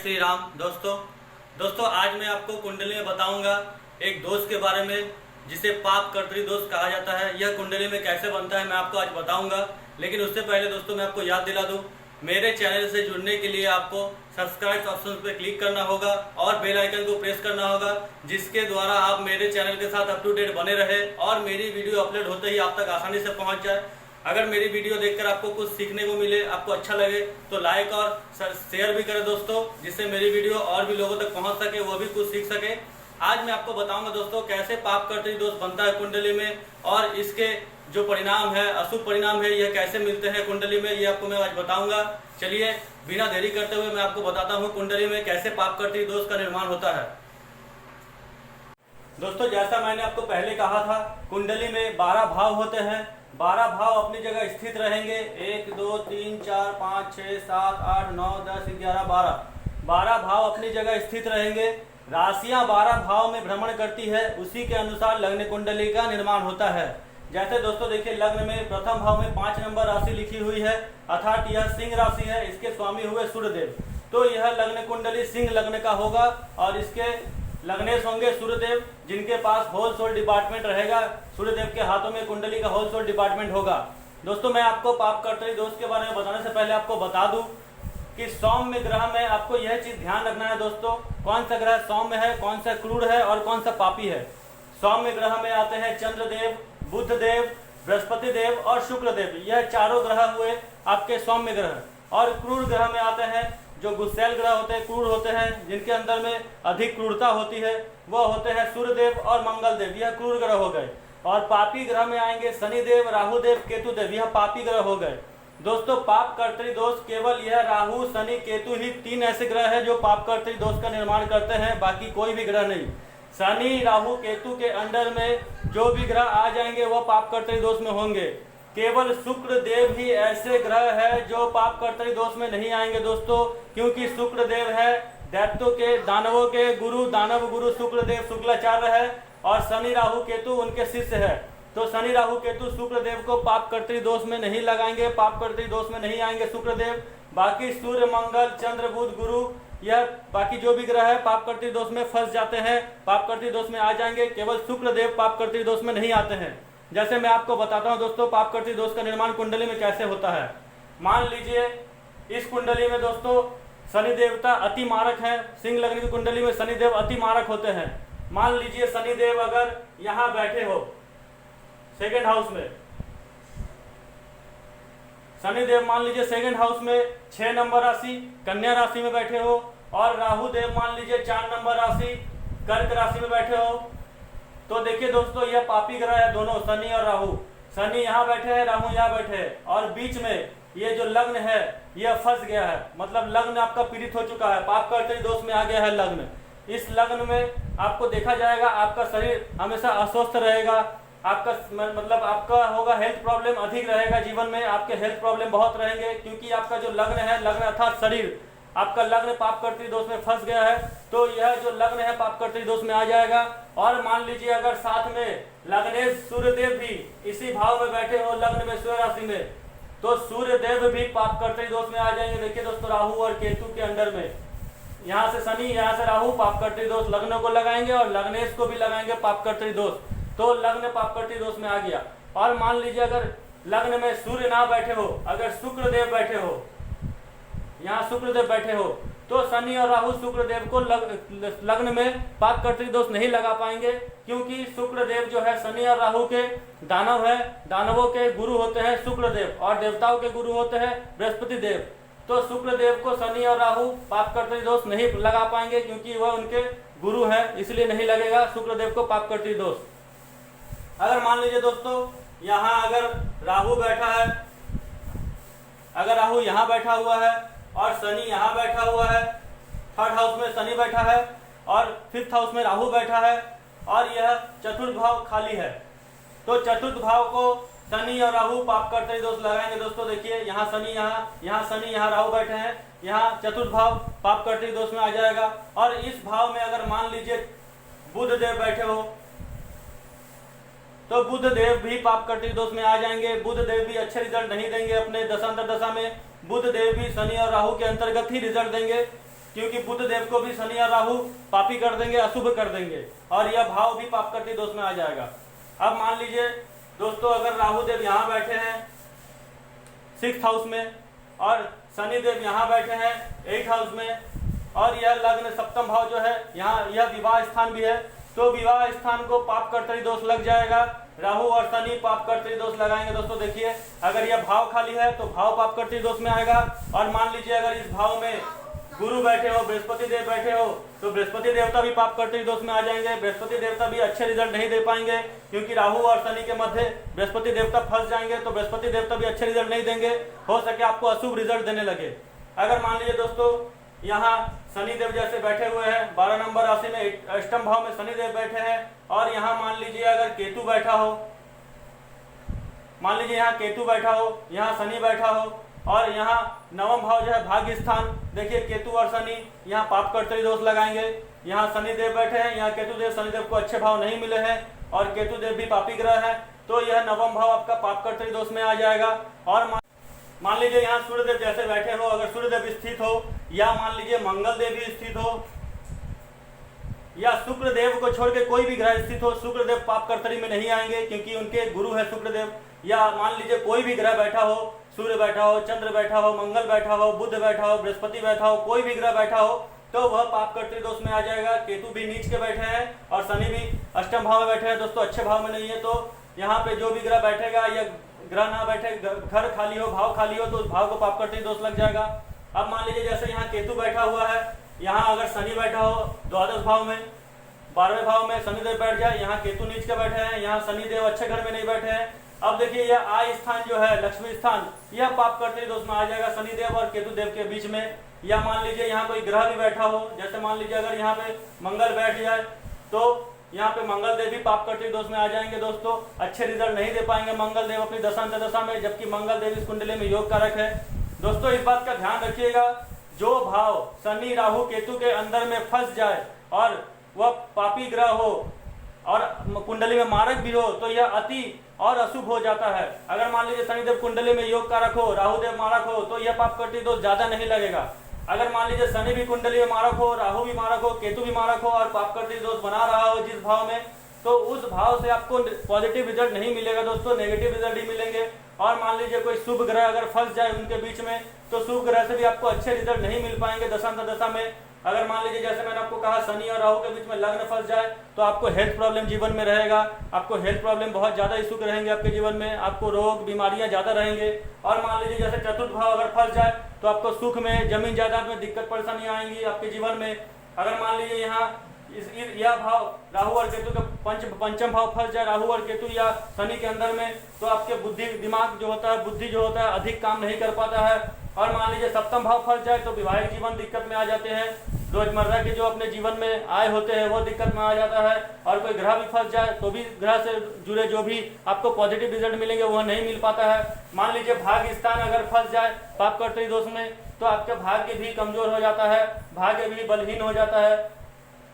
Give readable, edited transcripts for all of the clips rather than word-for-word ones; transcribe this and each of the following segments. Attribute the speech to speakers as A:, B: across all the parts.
A: श्री राम। दोस्तों आज मैं आपको कुंडली में बताऊंगा एक दोष के बारे में जिसे पाप कर्तरी दोष कहा जाता है। यह कुंडली में कैसे बनता है मैं आपको आज बताऊंगा, लेकिन उससे पहले दोस्तों मैं आपको याद दिला दूं, मेरे चैनल से जुड़ने के लिए आपको सब्सक्राइब ऑप्शन पर क्लिक करना होगा और बेल आइकन को प्रेस करना होगा, जिसके द्वारा आप मेरे चैनल के साथ अप टू डेट बने रहे और मेरी वीडियो अपलोड होते ही आप तक आसानी से पहुंच जाए। अगर मेरी वीडियो देखकर आपको कुछ सीखने को मिले, आपको अच्छा लगे तो लाइक और शेयर भी करें दोस्तों, जिससे मेरी वीडियो और भी लोगों तक पहुंच सके, वो भी कुछ सीख सके। आज मैं आपको बताऊंगा दोस्तों कैसे पाप कर्तरी दोष बनता है कुंडली में और इसके जो परिणाम है, अशुभ परिणाम है, यह कैसे मिलते हैं कुंडली में, ये आपको मैं आज बताऊंगा। चलिए बिना देरी करते हुए मैं आपको बताता हूँ कुंडली में कैसे पाप कर्तरी दोष का निर्माण होता है। दोस्तों जैसा मैंने आपको पहले कहा था, कुंडली में 12 भाव होते हैं। 12 भाव अपनी जगह स्थित रहेंगे। 1 2 3 4 5 6 7 8 9 10 11 12 भाव अपनी जगह स्थित रहेंगे। राशियां 12 भाव में भ्रमण करती है, उसी के अनुसार लग्न कुंडली का निर्माण होता है। जैसे दोस्तों देखिए, लग्न में प्रथम भाव में 5 नंबर राशि लिखी हुई है, अर्थात यह सिंह राशि है। इसके स्वामी हुए सूर्यदेव, तो यह लग्न कुंडली सिंह लग्न का होगा और इसके लग्नेश होंगे सूर्यदेव, जिनके पास होल सोल डिपार्टमेंट रहेगा। सूर्यदेव के हाथों में कुंडली का होल सोल डिपार्टमेंट होगा। दोस्तों मैं आपको पाप कर्तरी दोष के बारे में बताने से पहले आपको बता दूं कि सौम्य ग्रह में आपको यह चीज ध्यान रखना है दोस्तों, कौन सा ग्रह सौम्य है, कौन सा क्रूर है और कौन सा पापी है। सौम्य ग्रह में आते हैं चंद्रदेव, बुध देव, बृहस्पति देव और शुक्र देव। यह चारों ग्रह हुए आपके सौम्य ग्रह। और क्रूर ग्रह में आते हैं जो गुस्सैल ग्रह होते हैं, क्रूर होते हैं, जिनके अंदर में अधिक क्रूरता होती है, वो होते हैं सूर्यदेव और मंगल देव। यह क्रूर ग्रह हो गए। और पापी ग्रह में आएंगे शनिदेव, राहुदेव, केतुदेव। यह पापी ग्रह हो गए। दोस्तों पाप कर्तरी दोष केवल यह राहु, शनि, केतु ही 3 ऐसे ग्रह हैं जो पाप कर्तरी दोष का निर्माण करते हैं, बाकी कोई भी ग्रह नहीं। शनि, राहु, केतु के अंडर में जो भी ग्रह आ जाएंगे वो पाप कर्तरी दोष में होंगे। केवल शुक्र देव ही ऐसे ग्रह है जो पाप कर्तरी दोष में नहीं आएंगे दोस्तों, क्योंकि शुक्र देव है दैत्यों के, दानवों के गुरु, दानव गुरु शुक्र देव शुक्लाचार्य है और शनि, राहु, केतु उनके शिष्य है। तो शनि, राहु, केतु शुक्र देव को पाप कर्तरी दोष में नहीं लगाएंगे, पाप कर्तरी दोष में नहीं आएंगे शुक्र देव। बाकी सूर्य, मंगल, चंद्र, बुध, गुरु, यह बाकी जो भी ग्रह है पाप कर्तरी दोष में फंस जाते हैं, पाप कर्तरी दोष में आ जाएंगे। केवल शुक्र देव पाप कर्तरी दोष में नहीं आते हैं। जैसे मैं आपको बताता हूं दोस्तों पाप कर्तरी दोष का निर्माण कुंडली में कैसे होता है। मान लीजिए इस कुंडली में दोस्तों शनि देवता अति मारक है। सिंह लग्न की कुंडली में शनि देव अति मारक होते हैं। मान लीजिए शनि देव अगर यहाँ बैठे हो सेकेंड हाउस में, शनि देव मान लीजिए सेकेंड हाउस में 6 नंबर राशि कन्या राशि में बैठे हो, और राहु देव मान लीजिए 4 नंबर राशि कर्क राशि में बैठे हो, तो देखिए दोस्तों यह पापी ग्रह है दोनों, शनि और राहु। शनि यहाँ बैठे हैं, राहु यहाँ बैठे हैं, और बीच में ये जो लग्न है यह फंस गया है, मतलब लग्न आपका पीड़ित हो चुका है, पाप कर्तरी दोष में आ गया है लग्न। इस लग्न में आपको देखा जाएगा आपका शरीर हमेशा अस्वस्थ रहेगा, आपका मतलब आपका होगा हेल्थ प्रॉब्लम अधिक रहेगा, जीवन में आपके हेल्थ प्रॉब्लम बहुत रहेंगे, क्योंकि आपका जो लग्न है, लग्न अर्थात शरीर, आपका लग्न पाप कर्तरी दोष में फंस गया है। तो यह जो लग्न है पाप कर्तरी दोष में आ जाएगा। और मान लीजिए अगर साथ में लग्नेश सूर्यदेव भी इसी भाव में बैठे हो, लग्न में सूर्य राशि में, तो सूर्यदेव भी पाप कर्तरी दोष में आ जाएंगे। देखिए दोस्तों राहु और केतु के अंडर में, यहाँ से शनि, यहाँ से राहु पाप कर्तरी दोष लग्न को लगाएंगे और लग्नेश को भी लगाएंगे पाप कर्तरी दोष, तो लग्न पाप कर्तरी दोष में आ गया। और मान लीजिए अगर लग्न में सूर्य ना बैठे हो, अगर शुक्रदेव बैठे हो, यहाँ शुक्रदेव बैठे हो, तो शनि और राहु शुक्रदेव को लग्न में पाप कर्तरी दोष नहीं लगा पाएंगे, क्योंकि शुक्रदेव जो है शनि और राहु के दानव है, दानवों के गुरु होते हैं शुक्रदेव और देवताओं के गुरु होते हैं बृहस्पति देव। तो शुक्रदेव को शनि और राहु पाप कर्तरी दोष नहीं लगा पाएंगे, क्योंकि वह उनके गुरु है, इसलिए नहीं लगेगा शुक्रदेव को पाप कर्तरी दोष। अगर मान लीजिए दोस्तों यहाँ अगर राहु बैठा है, अगर राहु यहाँ बैठा हुआ है और शनि यहाँ बैठा हुआ है, थर्ड हाउस में शनि बैठा है और फिफ्थ हाउस में राहु बैठा है, और यह चतुर्थ भाव खाली है, तो चतुर्थ भाव को शनि और राहु पाप कर्तरी दोष लगाएंगे। दोस्तों देखिए यहाँ शनि, यहाँ शनि, यहाँ राहु बैठे हैं, यहाँ चतुर्थ भाव पाप कर्तरी दोष में आ जाएगा। और इस भाव में अगर मान लीजिए बुध देव बैठे हो, तो बुध देव भी पाप कर्तरी दोष में आ जाएंगे। बुध देव भी अच्छे रिजल्ट नहीं देंगे अपने दशांतर दशा में। बुध देव भी शनि और राहु के अंतर्गत ही रिजल्ट देंगे। क्योंकि बुध देव को भी शनि और राहु पापी कर देंगे, अशुभ कर देंगे, और यह भाव भी पाप करती दोष में आ जाएगा। अब मान लीजिए दोस्तों, अगर राहु देव यहाँ बैठे हैं 6th हाउस में और शनि देव यहाँ बैठे हैं 8th हाउस में, और यह लग्न सप्तम भाव जो है यहाँ यह विवाह स्थान भी है, तो विवाह स्थान को पाप कर्तरी दोष लग जाएगा। राहु और शनि पाप कर्तरी दोष लगाएंगे। दोस्तों देखिए, अगर यह भाव खाली है तो भाव पाप कर्तरी दोष में आएगा, और मान लीजिए अगर इस भाव में गुरु बैठे हो, बृहस्पति देव बैठे हो, तो बृहस्पति देवता भी पाप कर्तरी दोष में आ जाएंगे। बृहस्पति देवता भी अच्छे रिजल्ट नहीं दे पाएंगे, क्योंकि राहु और शनि के मध्य बृहस्पति देवता फंस जाएंगे, तो बृहस्पति देवता भी अच्छे रिजल्ट नहीं देंगे, हो सके आपको अशुभ रिजल्ट देने लगे। अगर मान लीजिए दोस्तों यहाँ शनि देव जैसे बैठे हुए हैं 12 नंबर राशि में, अष्टम भाव में शनि देव बैठे हैं, और यहाँ मान लीजिए अगर केतु बैठा हो, मान लीजिए यहाँ केतु बैठा हो, यहाँ शनि बैठा हो, और यहाँ नवम भाव जो है भाग्य स्थान, देखिए केतु और शनि यहाँ पाप कर्तरी दोष लगाएंगे। यहाँ शनि देव बैठे हैं, यहाँ केतु देव, शनि देव को अच्छे भाव नहीं मिले हैं, और केतु देव भी पापी ग्रह है, तो यह नवम भाव आपका पाप कर्तरी दोष में आ जाएगा। और मान लीजिए यहाँ सूर्यदेव जैसे बैठे हो, अगर सूर्यदेव स्थित हो, या मान लीजिए मंगल देव भी स्थित हो, या शुक्र देव को छोड़ के कोई भी ग्रह स्थित हो, शुक्र देव पाप कर्तरी में नहीं आएंगे, क्योंकि उनके गुरु है शुक्र देव। या मान लीजिए कोई भी ग्रह बैठा हो, सूर्य बैठा हो, चंद्र बैठा हो, मंगल बैठा हो, बुध बैठा हो, बृहस्पति बैठा हो, कोई भी ग्रह बैठा हो, तो वह पाप कर्तरी दोष में आ जाएगा। केतु भी नीच के बैठे हैं और शनि भी अष्टम भाव में बैठे हैं दोस्तों, अच्छे भाव में नहीं है, तो यहाँ पे जो भी ग्रह बैठेगा या ग्रह ना बैठे, घर खाली हो, भाव खाली हो, तो उस भाव को पाप कर्तरी दोष लग जाएगा। अब मान लीजिए जैसे यहाँ केतु बैठा हुआ है, यहाँ अगर शनि बैठा हो द्वादश भाव में, 12वें भाव में शनिदेव बैठ जाए, यहाँ केतु नीच के बैठे हैं, यहाँ शनिदेव अच्छे घर में नहीं बैठे हैं। अब देखिए यह आय स्थान जो है, लक्ष्मी स्थान, यह पाप कर्तरी दोष में आ जाएगा शनिदेव और केतु देव के बीच में। या मान लीजिए यहाँ कोई ग्रह भी बैठा हो, जैसे मान लीजिए अगर यहाँ पे मंगल बैठ जाए, तो यहाँ पे मंगल देव भी पाप कर्तरी दोष में आ जाएंगे दोस्तों, अच्छे रिजल्ट नहीं दे पाएंगे मंगल देव अपनी दशा में, जबकि मंगल देव इस कुंडली में योग कारक है। दोस्तों इस बात का ध्यान रखिएगा, जो भाव शनि राहु केतु के अंदर में फंस जाए और वह पापी ग्रह हो और कुंडली में मारक भी हो, तो यह अति और अशुभ हो जाता है। अगर मान लीजिए शनिदेव कुंडली में योग कारक हो, राहु देव मारक हो, तो यह पाप कर्तरी दोष ज्यादा नहीं लगेगा। अगर मान लीजिए शनि भी कुंडली में मारक हो, राहु भी मारक हो, केतु भी मारक हो और पाप कर्तरी दोष बना रहा हो जिस भाव में, तो उस भाव से आपको पॉजिटिव रिजल्ट नहीं मिलेगा दोस्तों, नेगेटिव रिजल्ट ही मिलेंगे। और मान लीजिए कोई शुभ ग्रह अगर फंस जाए उनके बीच में, तो शुभ ग्रह से भी आपको अच्छे रिजल्ट नहीं मिल पाएंगे दशा में। अगर मान लीजिए जैसे मैंने आपको कहा शनि और राहु के बीच में लग्न फंस जाए, तो आपको हेल्थ प्रॉब्लम जीवन में रहेगा, आपको हेल्थ प्रॉब्लम बहुत ज्यादा इशू रहेंगे आपके जीवन में, आपको रोग बीमारियां ज्यादा रहेंगे। और मान लीजिए जैसे चतुर्थ भाव अगर फंस जाए, तो आपको सुख में, जमीन जायदाद में दिक्कत परेशानियां आएंगी आपके जीवन में। अगर मान लीजिए यहाँ यह भाव राहु और केतु का पंचम भाव फंस जाए, राहु और केतु या शनि के अंदर में, तो आपके बुद्धि दिमाग जो होता है, बुद्धि जो होता है अधिक काम नहीं कर पाता है। और मान लीजिए सप्तम भाव फंस जाए, तो वैवाहिक जीवन दिक्कत में आ जाते हैं, रोजमर्रा के जो अपने जीवन में आए होते हैं वो दिक्कत में आ जाता है। और कोई ग्रह भी फंस जाए, तो भी ग्रह से जुड़े जो भी आपको पॉजिटिव रिजल्ट मिलेंगे वह नहीं मिल पाता है। मान लीजिए भाग्य स्थान अगर फंस जाए पाप कर्तरी दोष में, तो आपका भाग्य भी कमजोर हो जाता है, भाग्य भी बलहीन हो जाता है।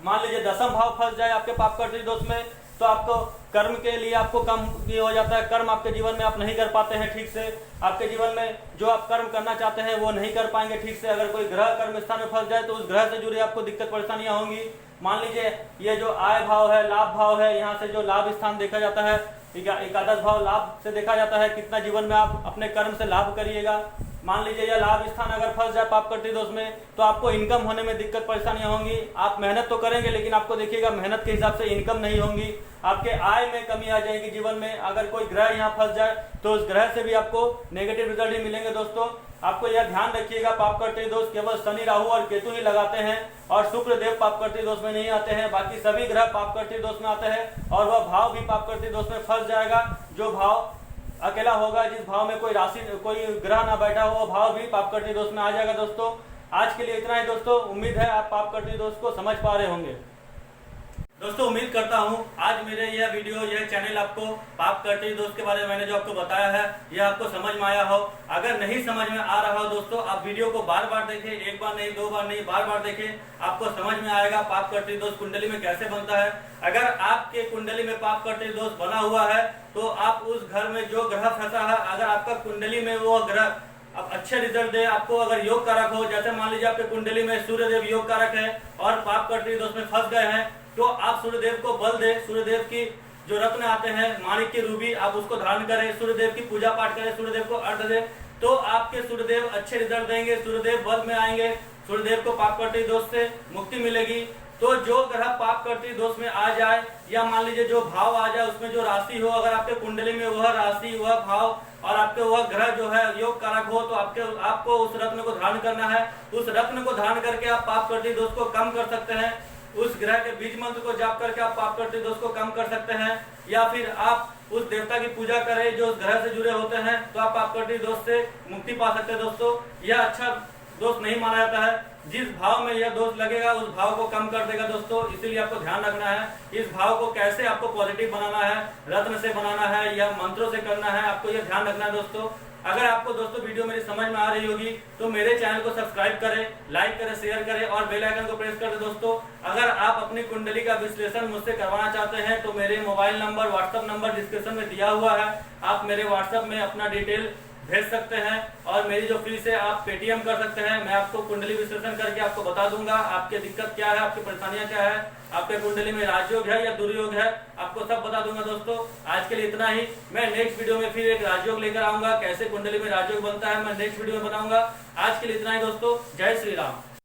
A: मान लीजिए दसम भाव फंस जाए आपके पाप कर्तरी दोष में, तो आपको कर्म के लिए आपको कम ये हो जाता है, कर्म आपके जीवन में आप नहीं कर पाते हैं ठीक से, आपके जीवन में जो आप कर्म करना चाहते हैं वो नहीं कर पाएंगे ठीक से। अगर कोई ग्रह कर्म स्थान में फंस जाए, तो उस ग्रह से जुड़े आपको दिक्कत परेशानियां होंगी। मान लीजिए ये जो आय भाव है, लाभ भाव है, यहाँ से जो लाभ स्थान देखा जाता है, एकादश भाव लाभ से देखा जाता है, कितना जीवन में आप अपने कर्म से लाभ करिएगा। मान लीजिए यह लाभ स्थान अगर फंस जाए पाप कर्तरी दोष में, तो आपको इनकम होने में दिक्कत परेशानियां होंगी। आप मेहनत तो करेंगे, लेकिन आपको देखिएगा मेहनत के हिसाब से इनकम नहीं होंगी, आपके आय में कमी आ जाएगी जीवन में। अगर कोई ग्रह यहाँ फंस जाए, तो उस ग्रह से भी आपको नेगेटिव रिजल्ट ही मिलेंगे दोस्तों। आपको यह ध्यान रखिएगा, पाप कर्तरी दोष केवल शनि राहु और केतु ही लगाते हैं, और शुक्र देव पाप कर्तरी दोष में नहीं आते हैं। बाकी सभी ग्रह पाप कर्तरी दोष में आते हैं, और वह भाव भी पाप कर्तरी दोष में फंस जाएगा। जो भाव अकेला होगा, जिस भाव में कोई राशि कोई ग्रह ना बैठा हो, वो भाव भी पाप कर्तरी दोष में आ जाएगा दोस्तों। आज के लिए इतना ही दोस्तों, उम्मीद है आप पाप कर्तरी दोष को समझ पा रहे होंगे। दोस्तों उम्मीद करता हूँ आज मेरे यह वीडियो, यह चैनल आपको पाप कर्तरी दोष के बारे में मैंने जो आपको बताया है, यह आपको समझ में आया हो। अगर नहीं समझ में आ रहा हो दोस्तों, आप वीडियो को बार बार देखें, एक बार नहीं, दो बार नहीं, बार बार देखें, आपको समझ में आएगा पाप कर्तरी दोष कुंडली में कैसे बनता है। अगर आपके कुंडली में पाप कर्तरी दोष बना हुआ है, तो आप उस घर में जो ग्रह फंसा है, अगर आपका कुंडली में वो ग्रह अब अच्छे रिजल्ट दे आपको। अगर योग कारक हो, जैसे मान लीजिए आपके कुंडली में सूर्यदेव योग कारक है और पाप कटरी दोष में फंस गए हैं, तो आप सूर्यदेव को बल दे। सूर्यदेव की जो रत्न आते हैं माणिक की रूबी, आप उसको धारण करें, सूर्यदेव की पूजा पाठ करें, सूर्यदेव को अर्घ दे, तो आपके सूर्यदेव अच्छे रिजल्ट देंगे। सूर्यदेव बल में आएंगे, सूर्यदेव को पाप कटरी दोष से मुक्ति मिलेगी। तो जो ग्रह पाप कटरी दोष में आ जाए, या मान लीजिए जो भाव आ जाए उसमें जो राशि हो, अगर आपके कुंडली में वह राशि, वह भाव और आपके वह ग्रह जो है योग कारक हो, तो आपको उस रत्न को धारण करना है। उस रत्न को धारण करके आप पाप कटरी दोष को कम कर सकते हैं। उस ग्रह के बीज मंत्र को जाप करके आप पाप कटरी दोष को कम कर सकते हैं, या फिर आप उस देवता की पूजा करें जो उस ग्रह से जुड़े होते हैं, तो आप पाप कटरी दोष से मुक्ति पा सकते हैं। दोस्तों, यह अच्छा दोष नहीं माना जाता है। जिस भाव में यह दोष लगेगा उस भाव को कम कर देगा दोस्तों, इसीलिए आपको ध्यान रखना है। इस भाव को कैसे आपको पॉजिटिव बनाना है, रत्न से बनाना है या मंत्रों से करना है, आपको यह ध्यान रखना है दोस्तों। अगर आपको दोस्तों वीडियो मेरी समझ में आ रही होगी तो मेरे चैनल को सब्सक्राइब करें, लाइक करें, शेयर करें और बेल आइकन को प्रेस कर दें दोस्तों। अगर आप अपनी कुंडली का विश्लेषण मुझसे करवाना चाहते हैं तो मेरे mobile number, WhatsApp number description में दिया हुआ है, आप मेरे व्हाट्सएप में अपना डिटेल भेज सकते हैं और मेरी जो फीस है आप पेटीएम कर सकते हैं। मैं आपको कुंडली विश्लेषण करके आपको बता दूंगा आपकी दिक्कत क्या है, आपकी परेशानियां क्या है, आपके कुंडली में राजयोग है या दुर्योग है, आपको सब बता दूंगा दोस्तों। आज के लिए इतना ही। मैं नेक्स्ट वीडियो में फिर एक राजयोग लेकर आऊंगा, कैसे कुंडली में राजयोग बनता है मैं नेक्स्ट वीडियो में बताऊंगा। आज के लिए इतना ही दोस्तों, जय श्री राम।